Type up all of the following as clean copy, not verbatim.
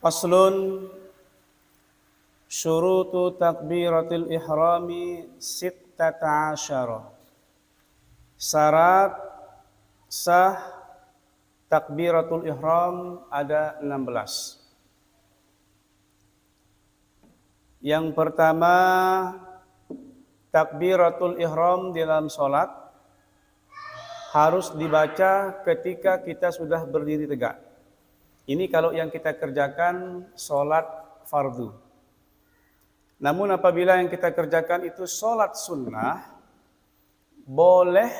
Faslun syurutu takbiratil ihrami sittata asyara. Syarat sah takbiratul ihram ada 16. Yang pertama, takbiratul ihram di dalam sholat harus dibaca ketika kita sudah berdiri tegak. Ini kalau yang kita kerjakan sholat fardu. Namun apabila yang kita kerjakan itu sholat sunnah, boleh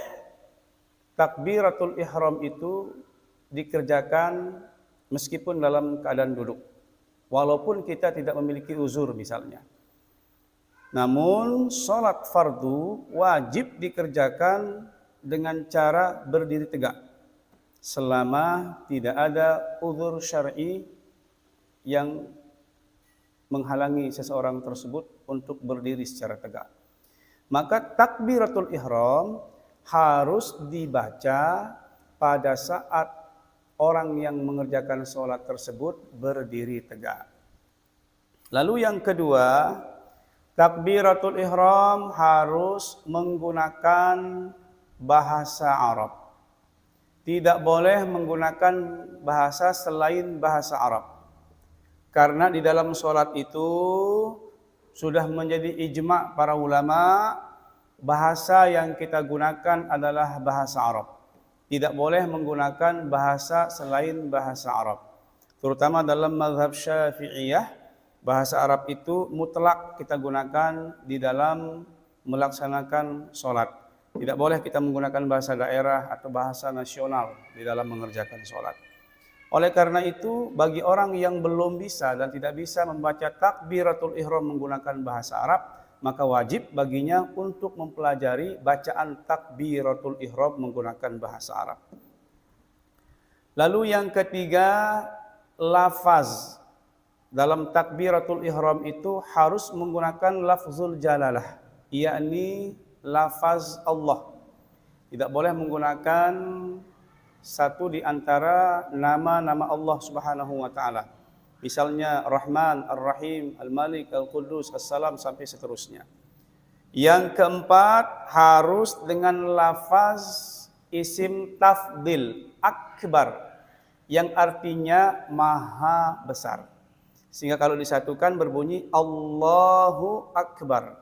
takbiratul ihram itu dikerjakan meskipun dalam keadaan duduk. Walaupun kita tidak memiliki uzur misalnya. Namun sholat fardu wajib dikerjakan dengan cara berdiri tegak. Selama tidak ada uzur syar'i yang menghalangi seseorang tersebut untuk berdiri secara tegak. Maka takbiratul ihram harus dibaca pada saat orang yang mengerjakan sholat tersebut berdiri tegak. Lalu yang kedua, takbiratul ihram harus menggunakan bahasa Arab. Tidak boleh menggunakan bahasa selain bahasa Arab. Karena di dalam sholat itu sudah menjadi ijma' para ulama, bahasa yang kita gunakan adalah bahasa Arab. Tidak boleh menggunakan bahasa selain bahasa Arab. Terutama dalam mazhab Syafi'iyah, bahasa Arab itu mutlak kita gunakan di dalam melaksanakan sholat. Tidak boleh kita menggunakan bahasa daerah atau bahasa nasional di dalam mengerjakan sholat. Oleh karena itu, bagi orang yang belum bisa dan tidak bisa membaca takbiratul ihram menggunakan bahasa Arab, maka wajib baginya untuk mempelajari bacaan takbiratul ihram menggunakan bahasa Arab. Lalu yang ketiga, lafaz. Dalam takbiratul ihram itu harus menggunakan lafzul jalalah, yakni lafaz Allah. Tidak boleh menggunakan satu di antara nama-nama Allah Subhanahu wa taala. Misalnya Rahman, Ar-Rahim, Al-Malik, Al-Qudus, As-Salam sampai seterusnya. Yang keempat, harus dengan lafaz isim tafdil akbar yang artinya maha besar. Sehingga kalau disatukan berbunyi Allahu Akbar.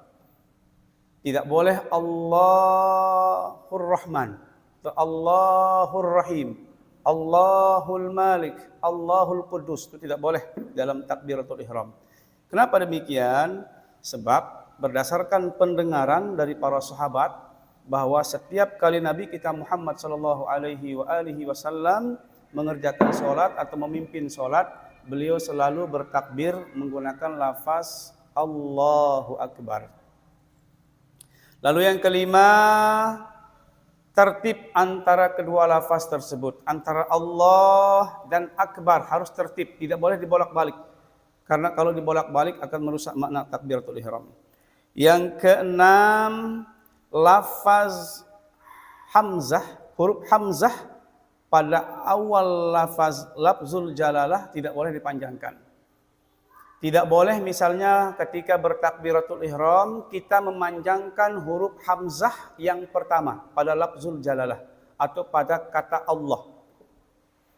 Tidak boleh Allahur Rahman atau Allahur Rahim, Allahul Malik, Allahul Qudus. Itu tidak boleh dalam takbiratul ihram. Kenapa demikian? Sebab berdasarkan pendengaran dari para sahabat bahwa setiap kali Nabi kita Muhammad sallallahu alaihi wasallam mengerjakan salat atau memimpin salat, beliau selalu bertakbir menggunakan lafaz Allahu Akbar. Lalu yang kelima, tertib antara kedua lafaz tersebut. Antara Allah dan Akbar harus tertib, tidak boleh dibolak-balik. Karena kalau dibolak-balik akan merusak makna takbiratul ihram. Yang keenam, lafaz hamzah, huruf hamzah pada awal lafzul jalalah tidak boleh dipanjangkan. Tidak boleh misalnya ketika bertakbiratul ihram kita memanjangkan huruf hamzah yang pertama pada lafzul jalalah atau pada kata Allah.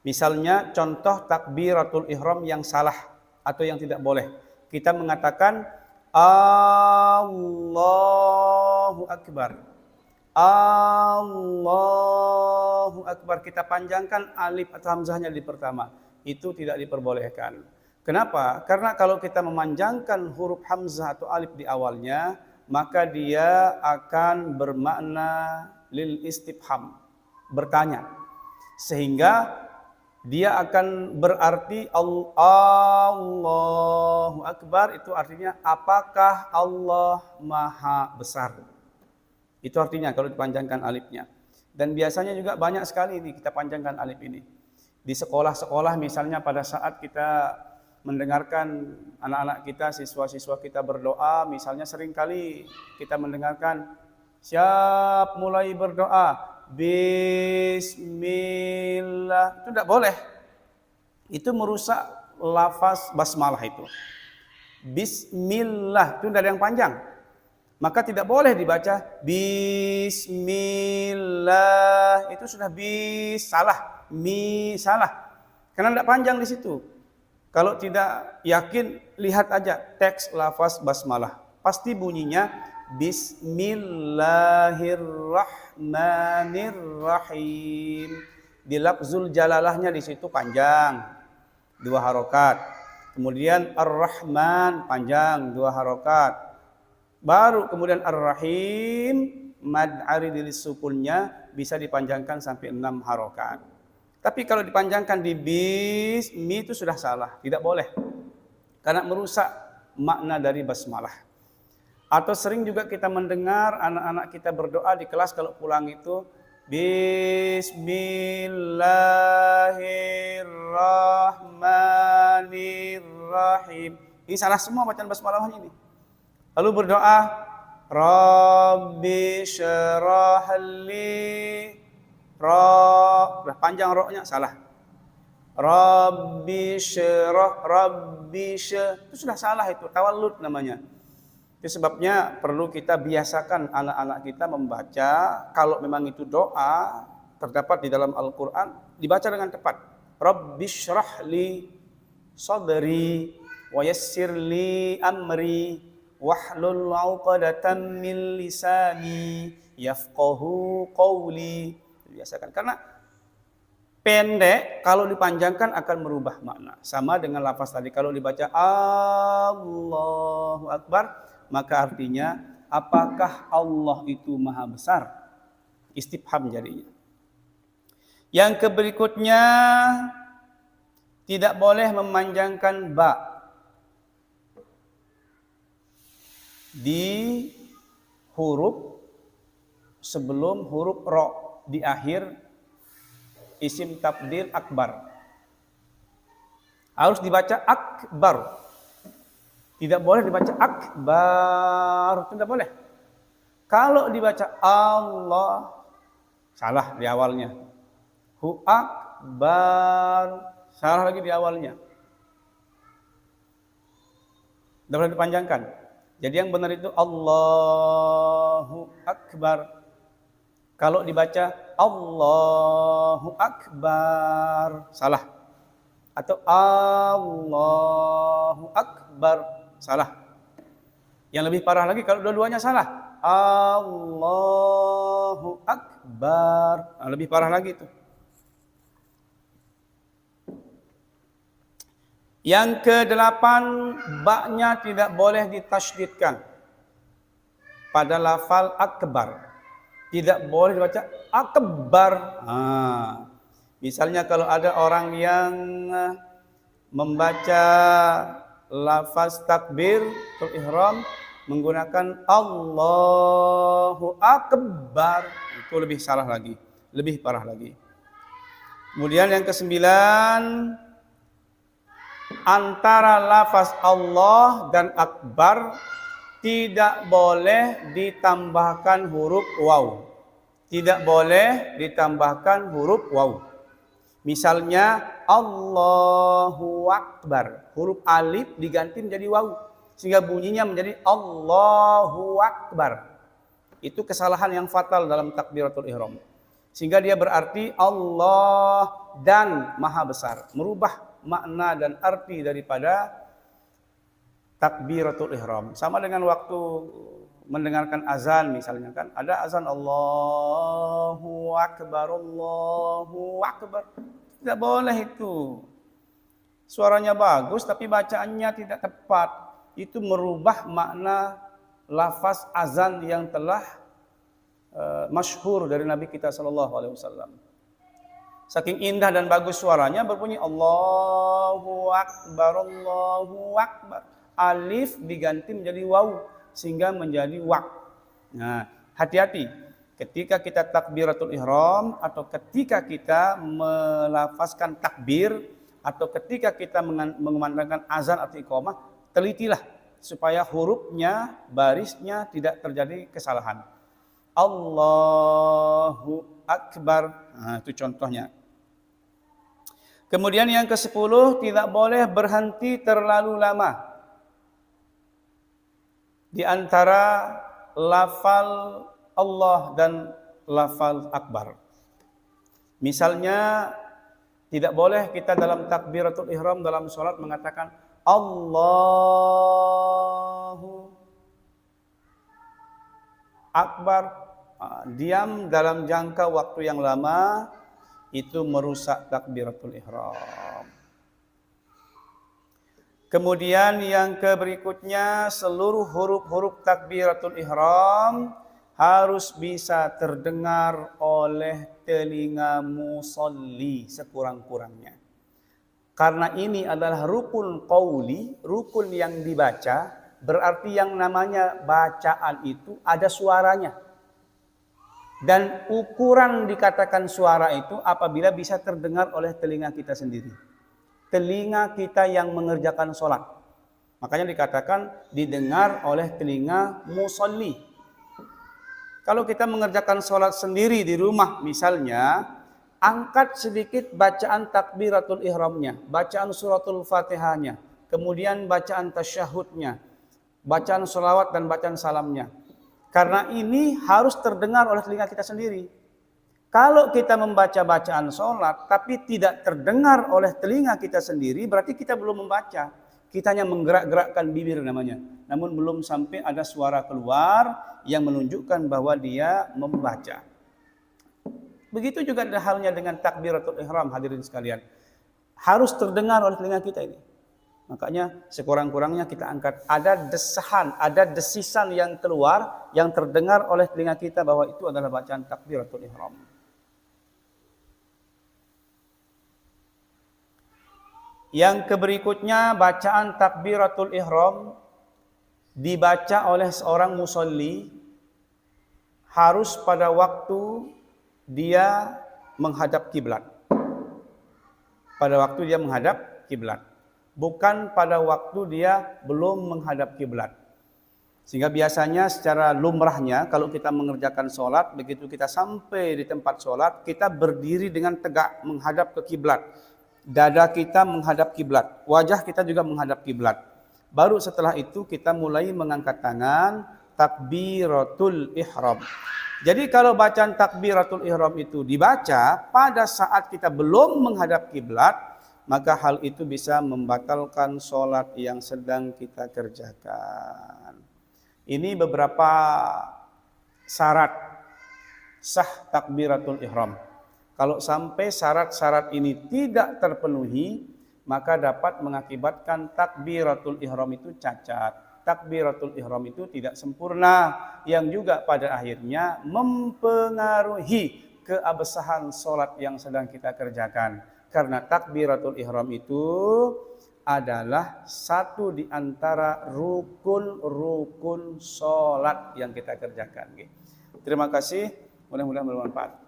Misalnya contoh takbiratul ihram yang salah atau yang tidak boleh. Kita mengatakan Allahu Akbar. Allahu Akbar. Kita panjangkan alif atau hamzahnya di pertama. Itu tidak diperbolehkan. Kenapa? Karena kalau kita memanjangkan huruf hamzah atau alif di awalnya, maka dia akan bermakna lil istifham, bertanya. Sehingga dia akan berarti Allahu Akbar, itu artinya apakah Allah Maha Besar. Itu artinya kalau dipanjangkan alifnya. Dan biasanya juga banyak sekali ini kita panjangkan alif ini. Di sekolah-sekolah misalnya pada saat kita mendengarkan anak-anak kita, siswa-siswa kita berdoa, misalnya seringkali kita mendengarkan siap mulai berdoa, Bismillah. Itu tidak boleh. Itu merusak lafaz basmalah itu. Bismillah itu tidak ada yang panjang. Maka tidak boleh dibaca Bismillah. Itu sudah salah. Salah. Karena tidak panjang di situ. Kalau tidak yakin, lihat aja teks lafaz basmalah. Pasti bunyinya Bismillahirrahmanirrahim. Di lafzul jalalahnya di situ panjang, 2 harokat. Kemudian Ar-Rahman panjang, 2 harokat. Baru kemudian Ar-Rahim, mad aridil sukunnya bisa dipanjangkan sampai 6 harokat. Tapi kalau dipanjangkan di bismi itu sudah salah, tidak boleh. Karena merusak makna dari basmalah. Atau sering juga kita mendengar anak-anak kita berdoa di kelas kalau pulang itu Bismillahirrahmanirrahim. Ini salah semua bacaan basmalahnya ini. Lalu berdoa Rabbi syarah li udah panjang roknya salah. Rabbi itu sudah salah, itu tawallud namanya. Itu sebabnya perlu kita biasakan anak-anak kita membaca. Kalau memang itu doa terdapat di dalam Al-Quran, dibaca dengan tepat. Rabbi syrah li sadri wa yassir li amri wahlul 'uqdatam min lisani yafqahu qawli. Biasakan, karena pendek kalau dipanjangkan akan merubah makna. Sama dengan lafaz tadi, kalau dibaca Allahu Akbar, maka artinya apakah Allah itu maha besar? Istifham jadinya. Yang berikutnya, tidak boleh memanjangkan ba di huruf sebelum huruf ro di akhir isim tabdil akbar. Harus dibaca akbar. Tidak boleh dibaca akbar. Tidak boleh. Kalau dibaca Allah, salah di awalnya. Hu akbar, salah lagi di awalnya. Tidak boleh dipanjangkan. Jadi yang benar itu Allahu akbar. Kalau dibaca Allahu Akbar, salah. Atau Allahu Akbar, salah. Yang lebih parah lagi kalau dua-duanya salah. Allahu Akbar, lebih parah lagi itu. Yang ke-8, ba-nya tidak boleh ditasydidkan pada lafal akbar. Tidak boleh dibaca akbar. Misalnya kalau ada orang yang membaca lafaz takbir ihram menggunakan Allahu Akbar, itu lebih salah lagi, lebih parah lagi. Kemudian yang ke-9, antara lafaz Allah dan akbar tidak boleh ditambahkan huruf waw. Tidak boleh ditambahkan huruf waw. Misalnya Allahu Akbar, huruf alif diganti menjadi waw, sehingga bunyinya menjadi Allahu Akbar. Itu kesalahan yang fatal dalam takbiratul ihram. Sehingga dia berarti Allah dan Maha Besar, merubah makna dan arti daripada takbiratul ihram. Sama dengan waktu mendengarkan azan misalnya kan, ada azan Allahu Akbar, Allahu Akbar. Tidak boleh itu. Suaranya bagus tapi bacaannya tidak tepat. Itu merubah makna lafaz azan yang telah masyhur dari Nabi kita sallallahu alaihi wasallam. Saking indah dan bagus suaranya berbunyi Allahu Akbar, Allahu Akbar. Alif diganti menjadi waw sehingga menjadi wak. Nah, hati-hati ketika kita takbiratul ihram atau ketika kita melafazkan takbir atau ketika kita mengumandangkan azan atau iqamah, telitilah supaya hurufnya, barisnya tidak terjadi kesalahan. Allahu Akbar. Nah, itu contohnya. Kemudian yang ke-10, tidak boleh berhenti terlalu lama di antara lafal Allah dan lafal Akbar. Misalnya, tidak boleh kita dalam takbiratul ihram dalam sholat mengatakan Allahu Akbar. Diam dalam jangka waktu yang lama itu merusak takbiratul ihram. Kemudian yang berikutnya, seluruh huruf-huruf takbiratul ihram harus bisa terdengar oleh telinga musolli sekurang-kurangnya. Karena ini adalah rukun qauli, rukun yang dibaca, berarti yang namanya bacaan itu ada suaranya. Dan ukuran dikatakan suara itu apabila bisa terdengar oleh telinga kita sendiri. Telinga kita yang mengerjakan sholat. Makanya dikatakan didengar oleh telinga musolli. Kalau kita mengerjakan sholat sendiri di rumah misalnya, angkat sedikit bacaan takbiratul ihramnya, bacaan suratul fatihahnya, kemudian bacaan tasyahudnya, bacaan sholawat dan bacaan salamnya. Karena ini harus terdengar oleh telinga kita sendiri. Kalau kita membaca bacaan sholat tapi tidak terdengar oleh telinga kita sendiri, berarti kita belum membaca. Kita hanya menggerak-gerakkan bibir namanya. Namun belum sampai ada suara keluar yang menunjukkan bahwa dia membaca. Begitu juga halnya dengan takbiratul ihram, hadirin sekalian. Harus terdengar oleh telinga kita ini. Makanya sekurang-kurangnya kita angkat. Ada desahan, ada desisan yang keluar, yang terdengar oleh telinga kita bahwa itu adalah bacaan takbiratul ihram. Yang berikutnya, bacaan takbiratul ihram dibaca oleh seorang musolli harus pada waktu dia menghadap kiblat. Pada waktu dia menghadap kiblat. Bukan pada waktu dia belum menghadap kiblat. Sehingga biasanya secara lumrahnya kalau kita mengerjakan sholat, begitu kita sampai di tempat sholat, kita berdiri dengan tegak menghadap ke kiblat. Dada kita menghadap kiblat, wajah kita juga menghadap kiblat. Baru setelah itu kita mulai mengangkat tangan, takbiratul ihram. Jadi kalau bacaan takbiratul ihram itu dibaca pada saat kita belum menghadap kiblat, maka hal itu bisa membatalkan sholat yang sedang kita kerjakan. Ini beberapa syarat sah takbiratul ihram. Kalau sampai syarat-syarat ini tidak terpenuhi, maka dapat mengakibatkan takbiratul ihram itu cacat. Takbiratul ihram itu tidak sempurna, yang juga pada akhirnya mempengaruhi keabsahan sholat yang sedang kita kerjakan. Karena takbiratul ihram itu adalah satu di antara rukun-rukun sholat yang kita kerjakan. Terima kasih, mudah-mudahan bermanfaat.